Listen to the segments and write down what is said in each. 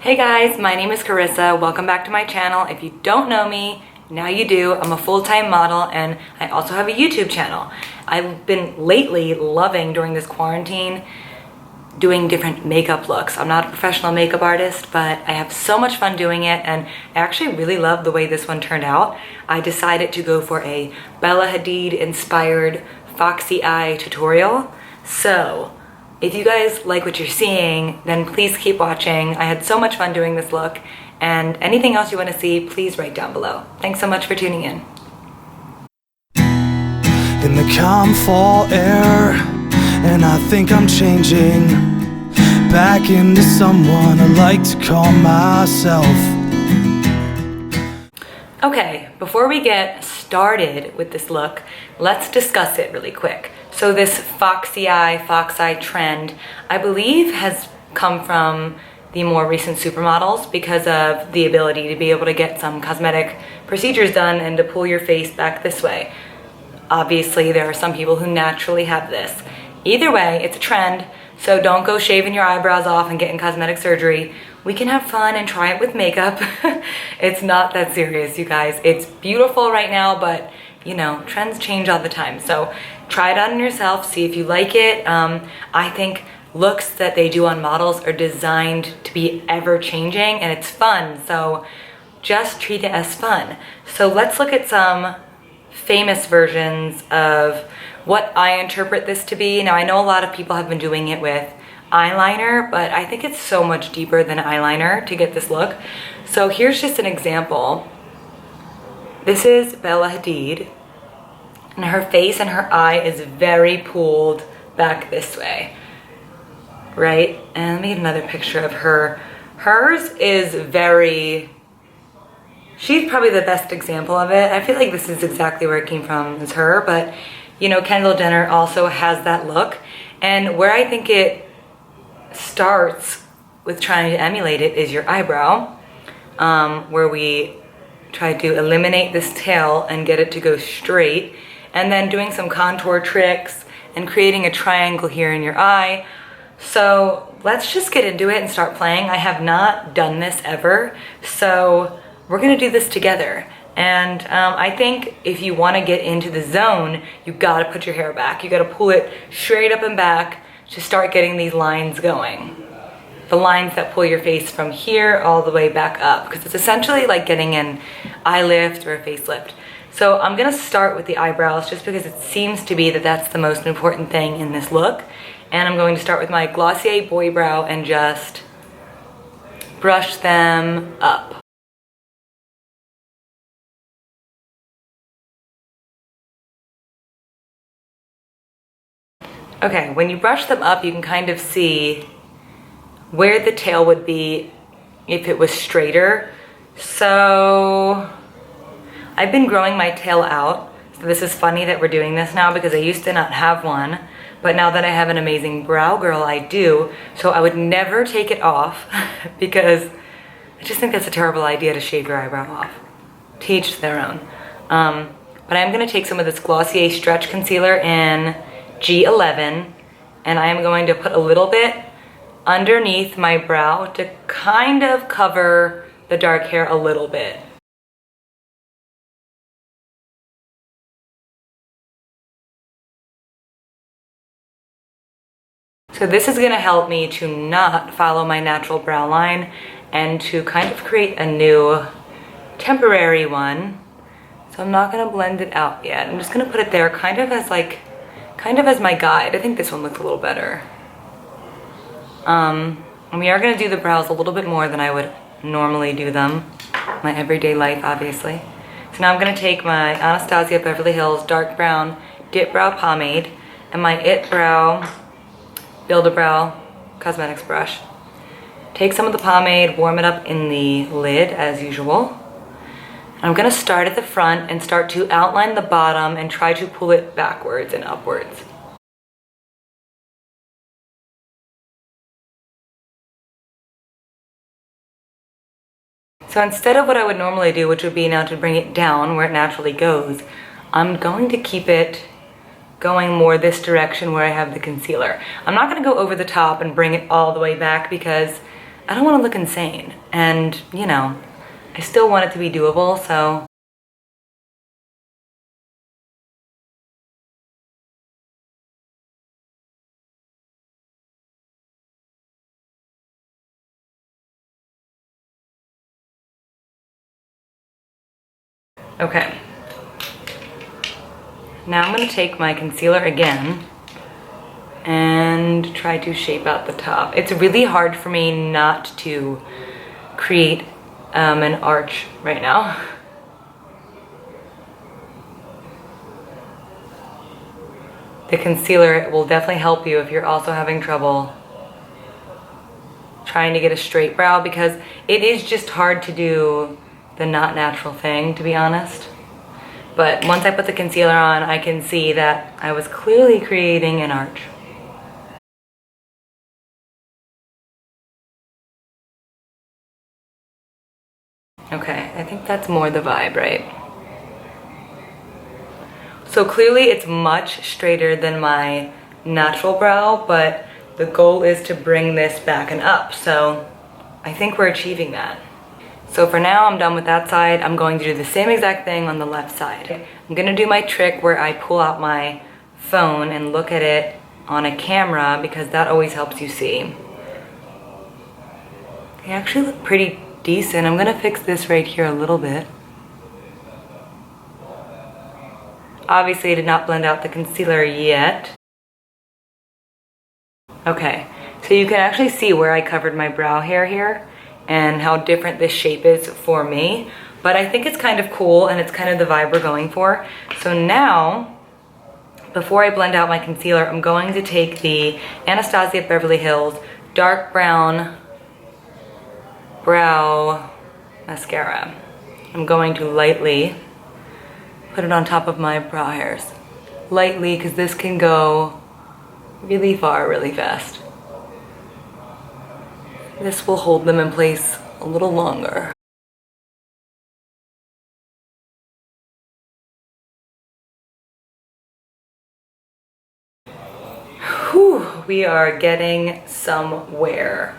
Hey guys, my name is Carissa. Welcome back to my channel. If you don't know me, now you do. I'm a full-time model and I also have a YouTube channel. I've been lately loving during this quarantine doing different makeup looks. I'm not a professional makeup artist, but I have so much fun doing it and I actually really love the way this one turned out. I decided to go for a Bella Hadid inspired Foxy eye tutorial. So if you guys like what you're seeing, then please keep watching. I had so much fun doing this look, and anything else you want to see, please write down below. Thanks so much for tuning in. In the calm fall air, and I think I'm changing back into someone I like to call myself. Okay, before we get started with this look, let's discuss it really quick. So this foxy eye trend, I believe has come from the more recent supermodels because of the ability to be able to get some cosmetic procedures done and to pull your face back this way. Obviously, there are some people who naturally have this. Either way, it's a trend, so don't go shaving your eyebrows off and getting cosmetic surgery. We can have fun and try it with makeup. It's not that serious, you guys. It's beautiful right now, but you know, trends change all the time. So try it on yourself, see if you like it. I think looks that they do on models are designed to be ever changing and it's fun. So just treat it as fun. So let's look at some famous versions of what I interpret this to be. Now I know a lot of people have been doing it with eyeliner, but I think it's so much deeper than eyeliner to get this look. So here's just an example. This is Bella Hadid, and her face and her eye is very pulled back this way, right? And let me get another picture of her. Hers is very, she's probably the best example of it. I feel like this is exactly where it came from, is her, but you know, Kendall Jenner also has that look. And where I think it starts with trying to emulate it is your eyebrow, where we try to eliminate this tail and get it to go straight, and then doing some contour tricks and creating a triangle here in your eye. So let's just get into it and start playing. I have not done this ever, so we're gonna do this together. And I think if you wanna get into the zone, you gotta put your hair back. You gotta pull it straight up and back to start getting these lines going. The lines that pull your face from here all the way back up, because it's essentially like getting an eye lift or a facelift. So I'm gonna start with the eyebrows just because it seems to be that that's the most important thing in this look. And I'm going to start with my Glossier Boy Brow and just brush them up. Okay, when you brush them up, you can kind of see where the tail would be if it was straighter. So I've been growing my tail out. So this is funny that we're doing this now because I used to not have one, but now that I have an amazing brow girl, I do. So I would never take it off because I just think that's a terrible idea to shave your eyebrow off. To each their own. But I'm gonna take some of this Glossier Stretch Concealer in G11, and I am going to put a little bit underneath my brow to kind of cover the dark hair a little bit. So this is gonna help me to not follow my natural brow line and to kind of create a new temporary one. So I'm not gonna blend it out yet. I'm just gonna put it there kind of as my guide. I think this one looks a little better. And we are gonna do the brows a little bit more than I would normally do them. My everyday life, obviously. So now I'm gonna take my Anastasia Beverly Hills Dark Brown Dip Brow Pomade and my It Brow Build-A-Brow Cosmetics brush. Take some of the pomade, warm it up in the lid as usual. I'm gonna start at the front and start to outline the bottom and try to pull it backwards and upwards. So instead of what I would normally do, which would be now to bring it down where it naturally goes, I'm going to keep it going more this direction where I have the concealer. I'm not gonna go over the top and bring it all the way back because I don't want to look insane. And, you know, I still want it to be doable, so. Okay. Now I'm going to take my concealer again and try to shape out the top. It's really hard for me not to create an arch right now. The concealer will definitely help you if you're also having trouble trying to get a straight brow, because it is just hard to do the not natural thing, to be honest. But once I put the concealer on, I can see that I was clearly creating an arch. Okay, I think that's more the vibe, right? So clearly it's much straighter than my natural brow, but the goal is to bring this back and up. So I think we're achieving that. So for now, I'm done with that side. I'm going to do the same exact thing on the left side. I'm gonna do my trick where I pull out my phone and look at it on a camera, because that always helps you see. They actually look pretty decent. I'm gonna fix this right here a little bit. Obviously, I did not blend out the concealer yet. Okay, so you can actually see where I covered my brow hair here and how different this shape is for me. But I think it's kind of cool, and it's kind of the vibe we're going for. So now, before I blend out my concealer, I'm going to take the Anastasia Beverly Hills Dark Brown Brow Mascara. I'm going to lightly put it on top of my brow hairs. Lightly, because this can go really far, really fast. This will hold them in place a little longer. Whew, we are getting somewhere.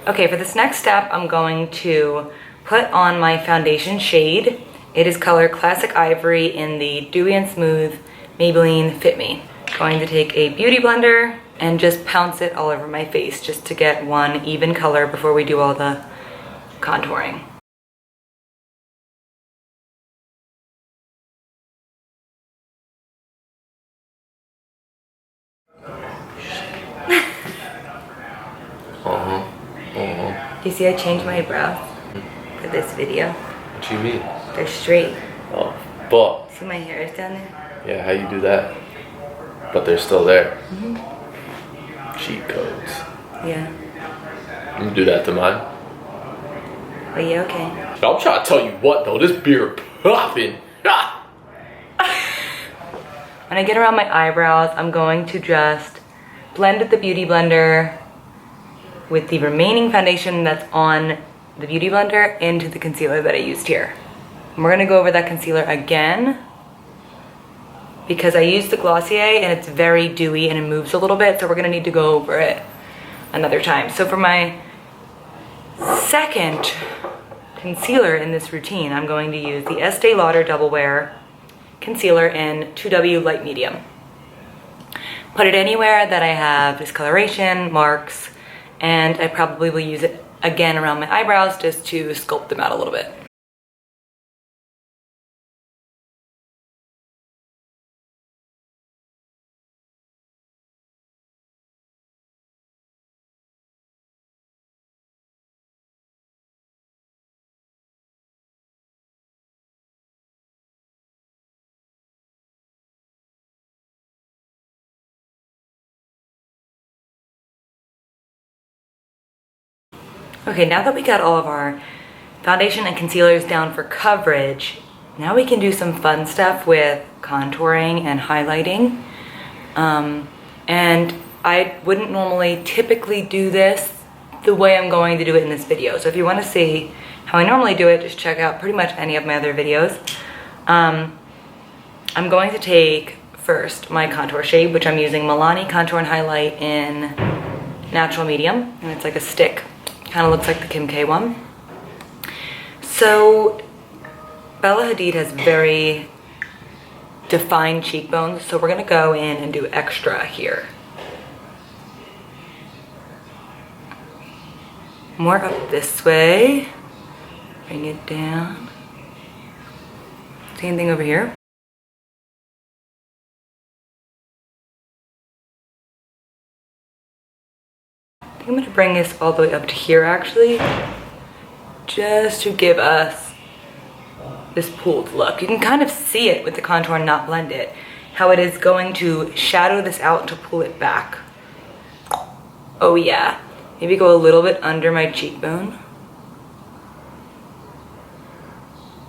Okay, for this next step, I'm going to put on my foundation shade. It is color Classic Ivory in the Dewy and Smooth Maybelline Fit Me. Going to take a beauty blender and just pounce it all over my face just to get one even color before we do all the contouring. Do you see I changed my brows for this video? What you mean? They're straight. Oh, fuck. See my hair is down there? Yeah, how you do that? But they're still there. Cheat codes. Yeah. You do that to mine? Are you okay? I'm trying to tell you what though, this beer popping. Ah! When I get around my eyebrows, I'm going to just blend with the Beauty Blender with the remaining foundation that's on the Beauty Blender into the concealer that I used here. And we're gonna go over that concealer again because I used the Glossier and it's very dewy and it moves a little bit, so we're gonna need to go over it another time. So for my second concealer in this routine, I'm going to use the Estee Lauder Double Wear Concealer in 2W Light Medium. Put it anywhere that I have discoloration, marks, and I probably will use it again around my eyebrows just to sculpt them out a little bit. Okay, now that we got all of our foundation and concealers down for coverage, now we can do some fun stuff with contouring and highlighting. And I wouldn't normally typically do this the way I'm going to do it in this video. So if you want to see how I normally do it, just check out pretty much any of my other videos. I'm going to take first my contour shade, which I'm using Milani Contour and Highlight in Natural Medium, and it's like a stick Kind of looks like the Kim K one. So Bella Hadid has very defined cheekbones, so we're gonna go in and do extra here. More up this way. Bring it down. Same thing over here. I think I'm gonna bring this all the way up to here actually, just to give us this pooled look. You can kind of see it with the contour and not blend it, how it is going to shadow this out to pull it back. Oh yeah, maybe go a little bit under my cheekbone.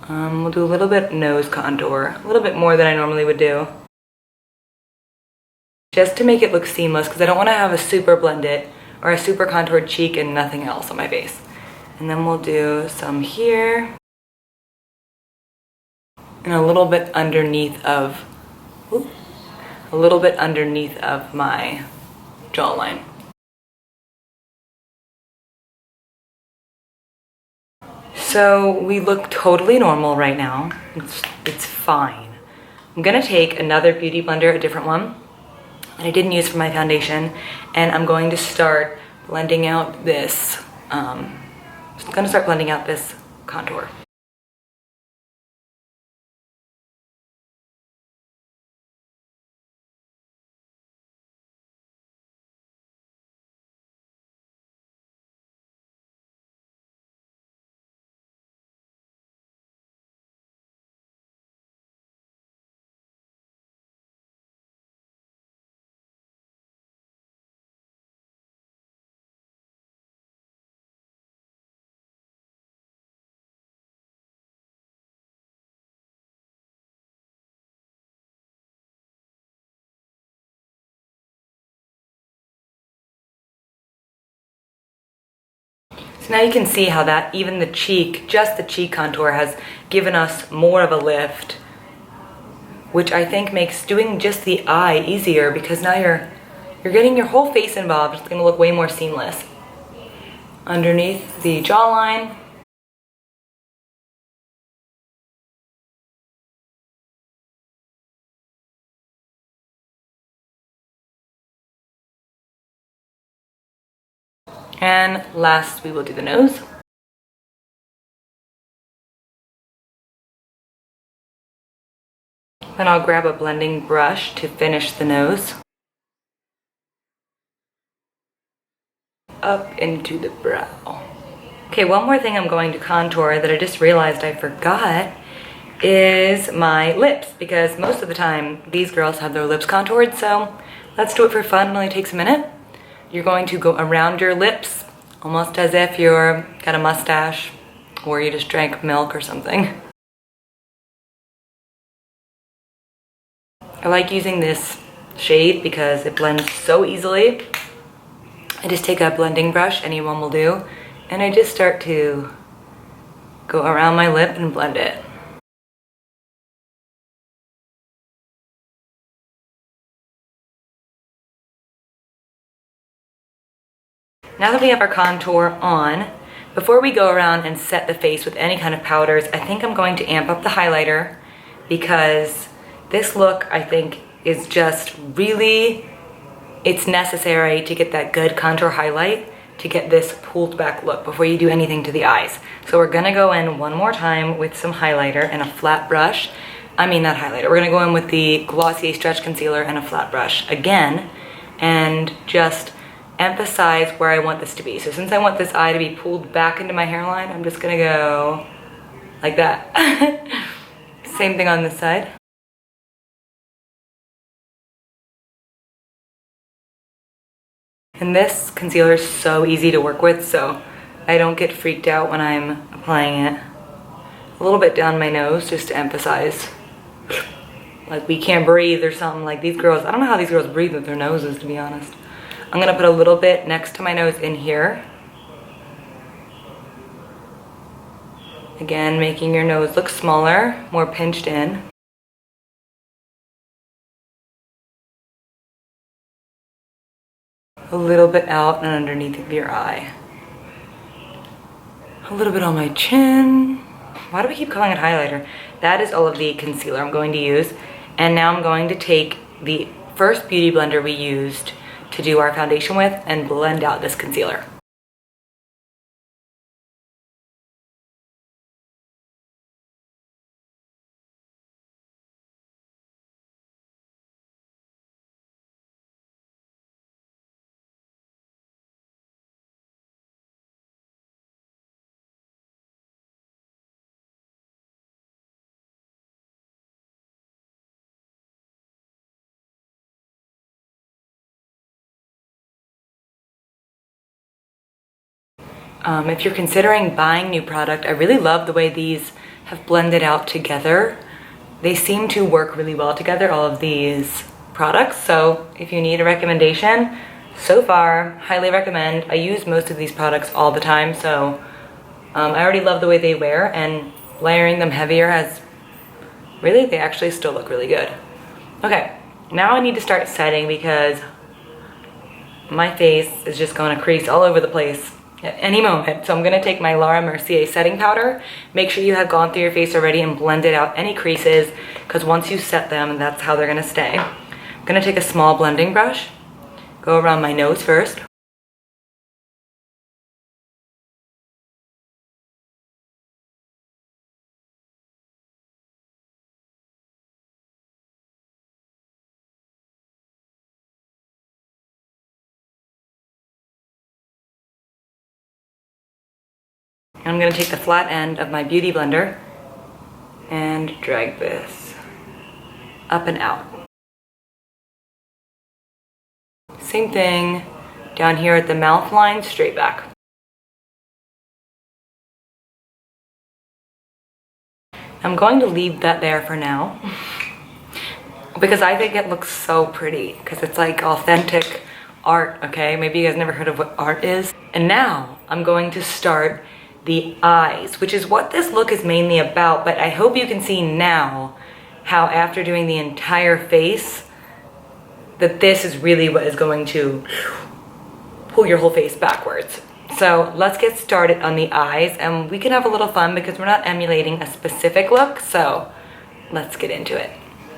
We'll do a little bit nose contour, a little bit more than I normally would do. Just to make it look seamless, because I don't want to have a super blended or a super contoured cheek and nothing else on my face. And then we'll do some here. And a little bit underneath of, my jawline. So we look totally normal right now. It's fine. I'm gonna take another beauty blender, a different one that I didn't use for my foundation, and I'm going to start blending out this. Just gonna start blending out this contour. So now you can see how that, even the cheek, just the cheek contour has given us more of a lift, which I think makes doing just the eye easier, because now you're getting your whole face involved. It's gonna look way more seamless. Underneath the jawline. And last, we will do the nose. Then I'll grab a blending brush to finish the nose. Up into the brow. Okay, one more thing I'm going to contour that I just realized I forgot is my lips, because most of the time these girls have their lips contoured, so let's do it for fun. It only takes a minute. You're going to go around your lips, almost as if you're got a mustache or you just drank milk or something. I like using this shade because it blends so easily. I just take a blending brush, anyone will do, and I just start to go around my lip and blend it. Now that we have our contour on, before we go around and set the face with any kind of powders, I think I'm going to amp up the highlighter, because this look, I think, is just really, it's necessary to get that good contour highlight to get this pulled back look before you do anything to the eyes. So we're gonna go in one more time with some highlighter and a flat brush. I mean, not highlighter, we're gonna go in with the Glossier Stretch Concealer and a flat brush again, and just emphasize where I want this to be. So since I want this eye to be pulled back into my hairline, I'm just gonna go like that. Same thing on this side. And this concealer is so easy to work with, so I don't get freaked out when I'm applying it. A little bit down my nose just to emphasize. Like we can't breathe or something. Like these girls, I don't know how these girls breathe with their noses, to be honest. I'm gonna put a little bit next to my nose in here. Again, making your nose look smaller, more pinched in. A little bit out and underneath of your eye. A little bit on my chin. Why do we keep calling it highlighter? That is all of the concealer I'm going to use. And now I'm going to take the first beauty blender we used to do our foundation with and blend out this concealer. If you're considering buying new product, I really love the way these have blended out together. They seem to work really well together, all of these products. So if you need a recommendation, so far, highly recommend. I use most of these products all the time, so I already love the way they wear, and layering them heavier has really, they actually still look really good. Okay, now I need to start setting because my face is just gonna crease all over the place at any moment. So I'm gonna take my Laura Mercier setting powder. Make sure you have gone through your face already and blended out any creases, because once you set them, that's how they're gonna stay. I'm gonna take a small blending brush, go around my nose first. I'm gonna take the flat end of my beauty blender and drag this up and out. Same thing down here at the mouth line, straight back. I'm going to leave that there for now because I think it looks so pretty, because it's like authentic art, okay? Maybe you guys never heard of what art is. And now I'm going to start the eyes, which is what this look is mainly about, but I hope you can see now how after doing the entire face, that this is really what is going to pull your whole face backwards. So let's get started on the eyes, and we can have a little fun because we're not emulating a specific look, so let's get into it.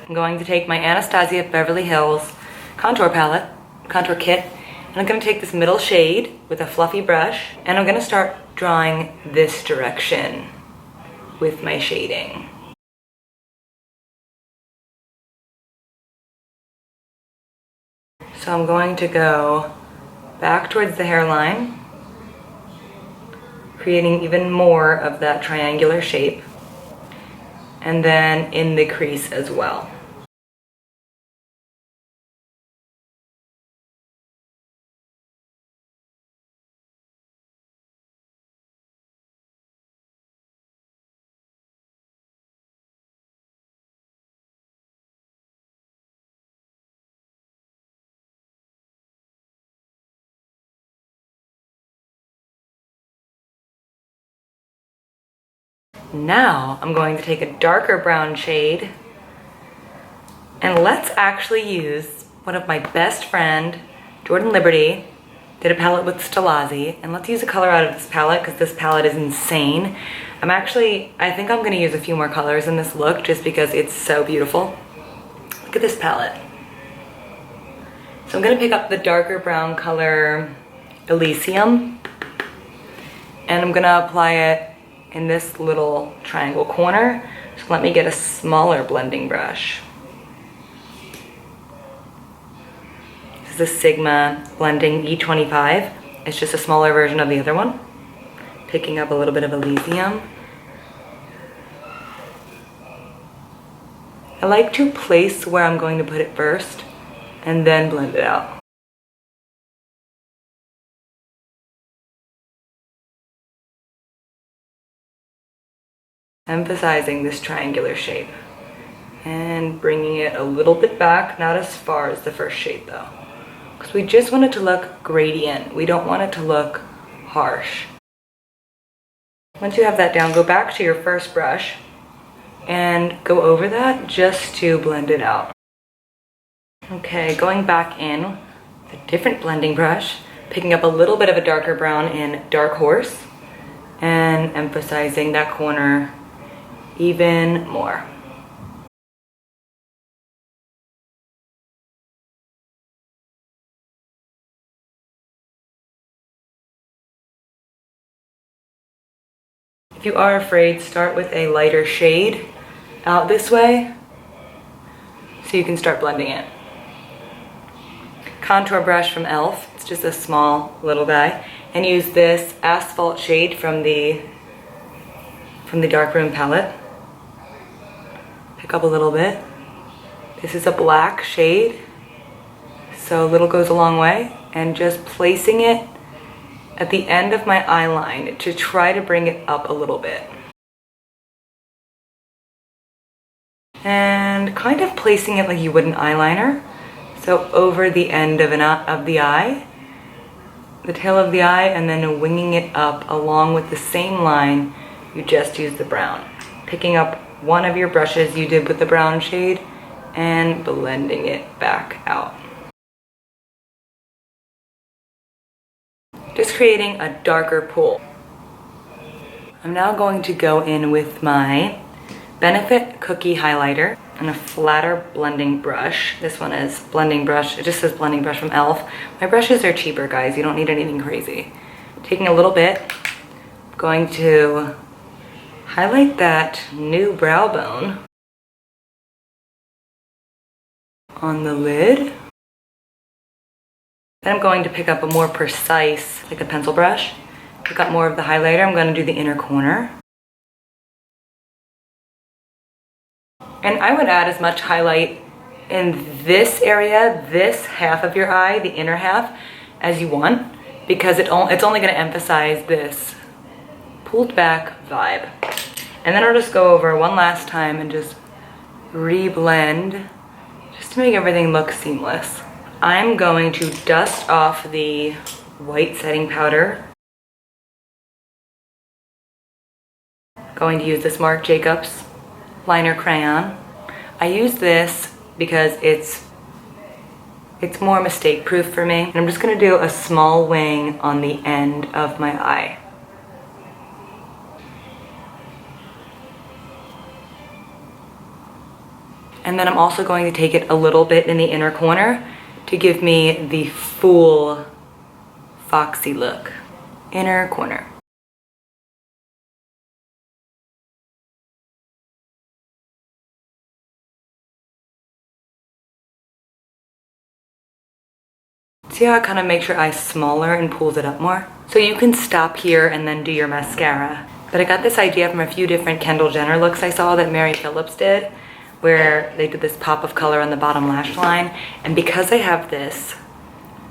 I'm going to take my Anastasia Beverly Hills contour palette, contour kit, and I'm gonna take this middle shade with a fluffy brush, and I'm gonna start drawing this direction with my shading. So I'm going to go back towards the hairline, creating even more of that triangular shape, and then in the crease as well. Now I'm going to take a darker brown shade, and let's actually use one of my best friend, Jordan Liberty, did a palette with Stilazzi, and let's use a color out of this palette because this palette is insane. I think I'm gonna use a few more colors in this look just because it's so beautiful. Look at this palette. So I'm gonna pick up the darker brown color Elysium, and I'm gonna apply it in this little triangle corner. So let me get a smaller blending brush. This is a Sigma Blending E25. It's just a smaller version of the other one. Picking up a little bit of Elysium. I like to place where I'm going to put it first and then blend it out. Emphasizing this triangular shape and bringing it a little bit back, not as far as the first shade though, because we just want it to look gradient. We don't want it to look harsh. Once you have that down, go back to your first brush and go over that just to blend it out. Okay, going back in with a different blending brush, picking up a little bit of a darker brown in Dark Horse, and emphasizing that corner even more. If you are afraid, start with a lighter shade out this way so you can start blending it. Contour brush from e.l.f. It's just a small little guy. And use this asphalt shade from the Darkroom palette. Pick up a little bit. This is a black shade, so a little goes a long way. And just placing it at the end of my eye line to try to bring it up a little bit. And kind of placing it like you would an eyeliner. So over the end of the eye, the tail of the eye, and then winging it up along with the same line you just used the brown. Picking up one of your brushes you did with the brown shade and blending it back out. Just creating a darker pool. I'm now going to go in with my Benefit Cookie Highlighter and a flatter blending brush. This one is blending brush. It just says blending brush from e.l.f. My brushes are cheaper, guys. You don't need anything crazy. Taking a little bit, I'm going to highlight that new brow bone on the lid. Then I'm going to pick up a more precise, like a pencil brush. Pick up more of the highlighter. I'm going to do the inner corner. And I would add as much highlight in this area, this half of your eye, the inner half, as you want, because it's only going to emphasize this pulled back vibe. And then I'll just go over one last time and just re-blend, just to make everything look seamless. I'm going to dust off the white setting powder. Going to use this Marc Jacobs liner crayon. I use this because it's more mistake proof for me. And I'm just gonna do a small wing on the end of my eye. And then I'm also going to take it a little bit in the inner corner to give me the full Foxy look. Inner corner. See how I kind of makes your eye smaller and pulls it up more? So you can stop here and then do your mascara. But I got this idea from a few different Kendall Jenner looks I saw that Mary Phillips did, where they did this pop of color on the bottom lash line. And because I have this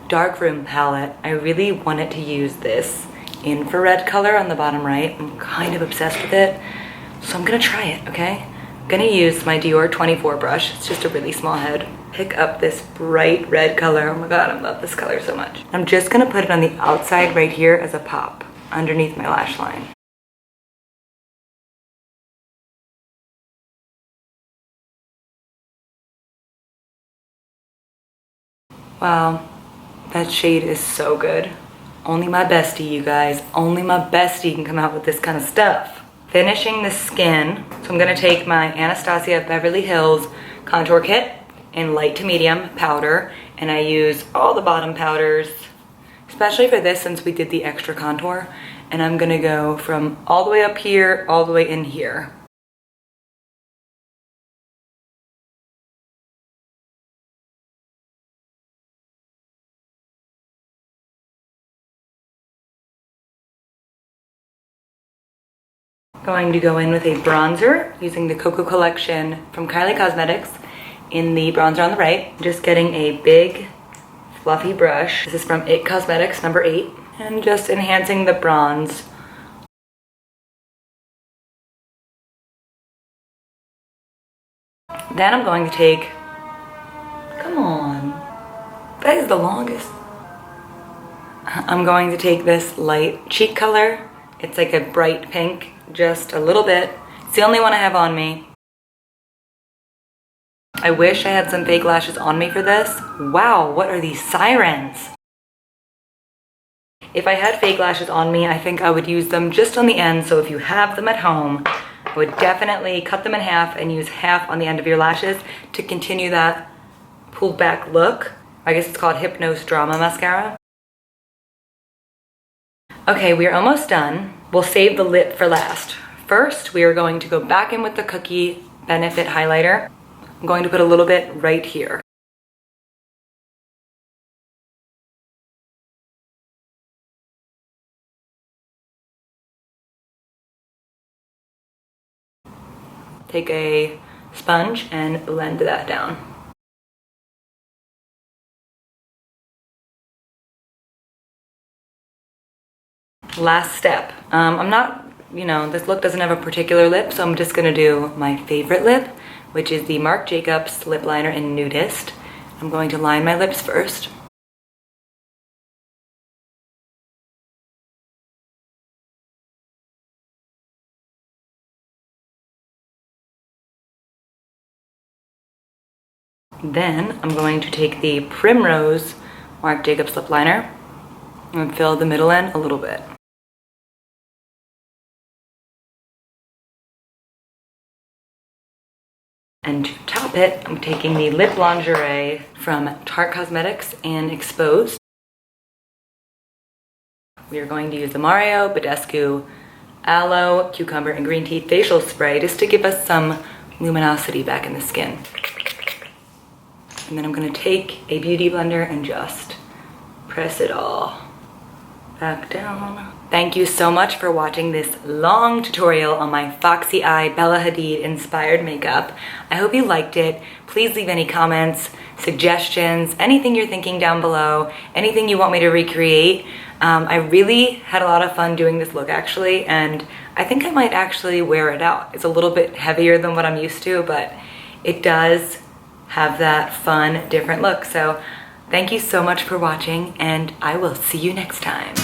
Darkroom palette, I really wanted to use this infrared color on the bottom right. I'm kind of obsessed with it. So I'm gonna try it, okay? I'm gonna use my Dior 24 brush. It's just a really small head. Pick up this bright red color. Oh my god, I love this color so much. I'm just gonna put it on the outside right here as a pop underneath my lash line. Wow, that shade is so good. Only my bestie, you guys. Only my bestie can come out with this kind of stuff. Finishing the skin. So I'm gonna take my Anastasia Beverly Hills contour kit in light to medium powder, and I use all the bottom powders, especially for this since we did the extra contour. And I'm gonna go from all the way up here, all the way in here. Going to go in with a bronzer using the Cocoa Collection from Kylie Cosmetics in the bronzer on the right. Just getting a big fluffy brush. This is from It Cosmetics number 8. And just enhancing the bronze. Then I'm going to take, come on, that is the longest. I'm going to take this light cheek color. It's like a bright pink, just a little bit. It's the only one I have on me. I wish I had some fake lashes on me for this. Wow, what are these sirens? If I had fake lashes on me, I think I would use them just on the end. So if you have them at home, I would definitely cut them in half and use half on the end of your lashes to continue that pulled back look. I guess it's called Hypnose Drama Mascara. Okay, we are almost done. We'll save the lip for last. First, we are going to go back in with the Cookie Benefit highlighter. I'm going to put a little bit right here. Take a sponge and blend that down. Last step. I'm not, this look doesn't have a particular lip, so I'm just gonna do my favorite lip, which is the Marc Jacobs lip liner in Nudist. I'm going to line my lips first. Then I'm going to take the Primrose Marc Jacobs lip liner and fill the middle end a little bit. And to top it, I'm taking the Lip Lingerie from Tarte Cosmetics and Exposed. We are going to use the Mario Badescu Aloe, Cucumber, and Green Tea Facial Spray just to give us some luminosity back in the skin. And then I'm going to take a beauty blender and just press it all back down. Thank you so much for watching this long tutorial on my Foxy Eye Bella Hadid inspired makeup. I hope you liked it. Please leave any comments, suggestions, anything you're thinking down below, anything you want me to recreate. I really had a lot of fun doing this look actually, and I think I might actually wear it out. It's a little bit heavier than what I'm used to, but it does have that fun, different look. So thank you so much for watching, and I will see you next time.